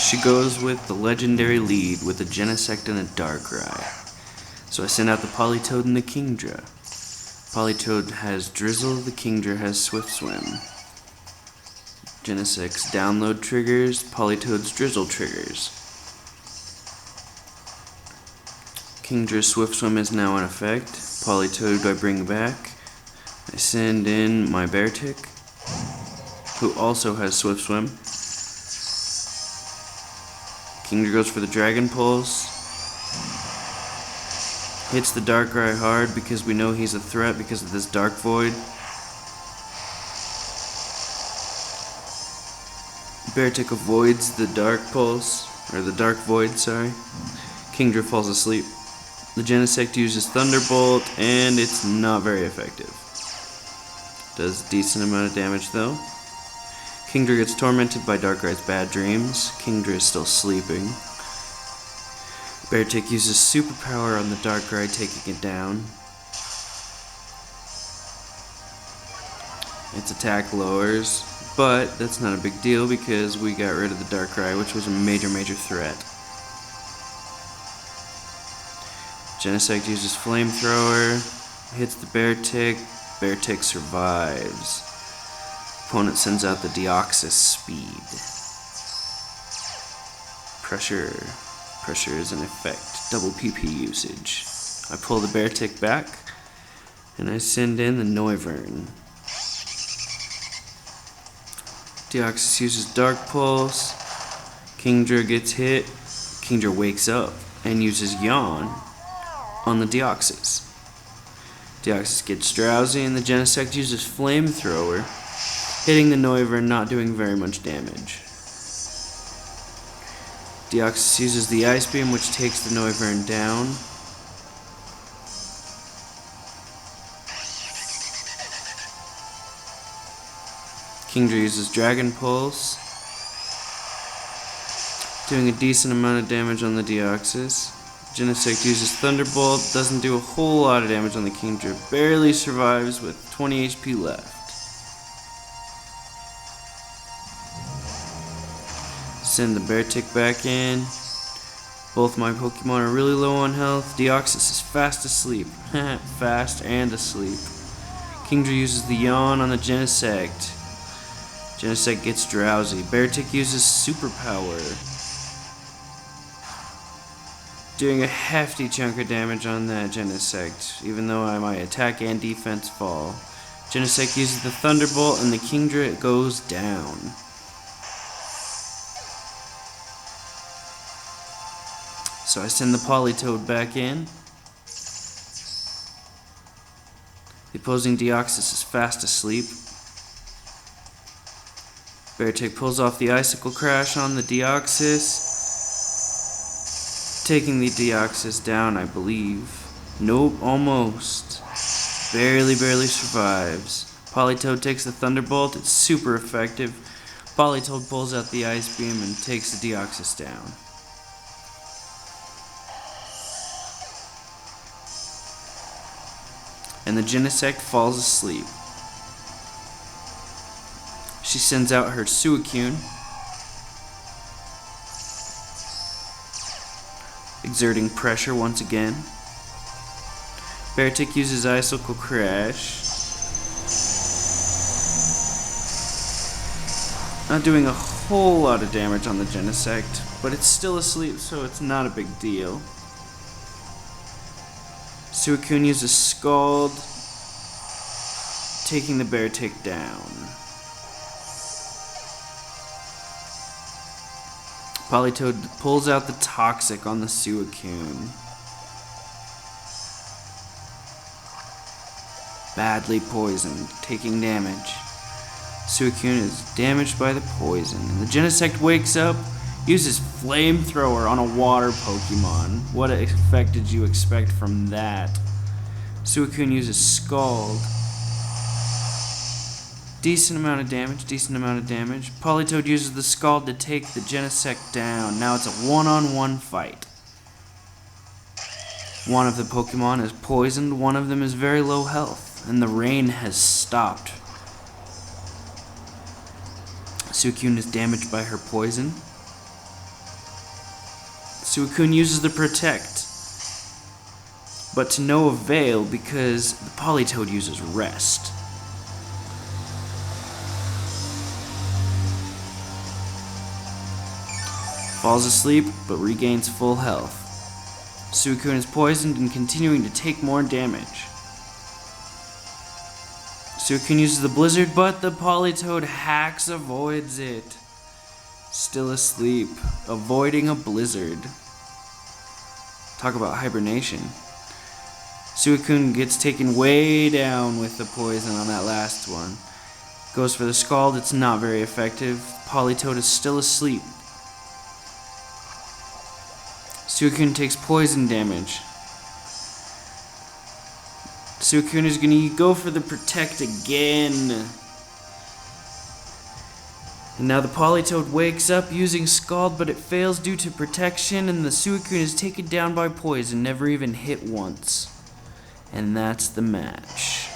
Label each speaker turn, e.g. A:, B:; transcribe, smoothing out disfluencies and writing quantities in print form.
A: She goes with the legendary lead with a Genesect and a Darkrai. So I send out the Politoed and the Kingdra. Politoed has Drizzle, the Kingdra has Swift Swim. Genesect's download triggers, Politoed's Drizzle triggers. Kingdra's Swift Swim is now in effect. Politoed I bring back. I send in my Beartic, who also has Swift Swim. Kingdra goes for the Dragon Pulse. Hits the Darkrai hard because we know he's a threat because of this Dark Void. Beartic avoids the Dark Pulse, or the Dark Void, sorry. Kingdra falls asleep. The Genesect uses Thunderbolt, and it's not very effective. Does a decent amount of damage though. Kingdra gets tormented by Darkrai's bad dreams. Kingdra is still sleeping. Beartic uses Superpower on the Darkrai, taking it down. Its attack lowers, but that's not a big deal because we got rid of the Darkrai, which was a major threat. Genesect uses Flamethrower, hits the Beartic. Beartic survives. Opponent sends out the Deoxys Speed. Pressure is in effect. Double PP usage. I pull the Beartic back, and I send in the Noivern. Deoxys uses Dark Pulse. Kingdra gets hit. Kingdra wakes up and uses Yawn on the Deoxys. Deoxys gets drowsy, and the Genesect uses Flamethrower, hitting the Noivern, not doing very much damage. Deoxys uses the Ice Beam, which takes the Noivern down. Kingdra uses Dragon Pulse, doing a decent amount of damage on the Deoxys. Genesect uses Thunderbolt, doesn't do a whole lot of damage on the Kingdra, barely survives with 20 HP left. Send the Beartic back in. Both my Pokemon are really low on health. Deoxys is fast asleep. Fast and asleep. Kingdra uses the Yawn on the Genesect. Genesect gets drowsy. Beartic uses Superpower, doing a hefty chunk of damage on that Genesect, even though my attack and defense fall. Genesect uses the Thunderbolt, and the Kingdra goes down. So I send the Politoed back in. The opposing Deoxys is fast asleep. Beartic pulls off the Icicle Crash on the Deoxys, taking the Deoxys down, I believe. Nope, almost. Barely survives. Politoed takes the Thunderbolt, it's super effective. Politoed pulls out the Ice Beam and takes the Deoxys down. And the Genesect falls asleep. She sends out her Suicune, exerting pressure once again. Beartic uses Icicle Crash, not doing a whole lot of damage on the Genesect, but it's still asleep, so it's not a big deal. Suicune uses Scald, taking the Beartic down. Politoed pulls out the Toxic on the Suicune. Badly poisoned, taking damage. Suicune is damaged by the poison. And the Genesect wakes up, uses Flamethrower on a water Pokemon. What effect did you expect from that? Suicune uses Scald. Decent amount of damage. Politoed uses the Scald to take the Genesect down. Now it's a one-on-one fight. One of the Pokemon is poisoned, one of them is very low health, and the rain has stopped. Suicune is damaged by her poison. Suicune uses the Protect, but to no avail because the Politoed uses Rest. Falls asleep, but regains full health. Suicune is poisoned and continuing to take more damage. Suicune uses the Blizzard, but the Politoed hacks avoids it. Still asleep, avoiding a Blizzard. Talk about hibernation. Suicune gets taken way down with the poison on that last one. Goes for the Scald, it's not very effective. Politoed is still asleep. Suicune takes poison damage. Suicune is going to go for the Protect again. And now the Politoed wakes up using Scald, but it fails due to protection, and the Suicune is taken down by poison, never even hit once. And that's the match.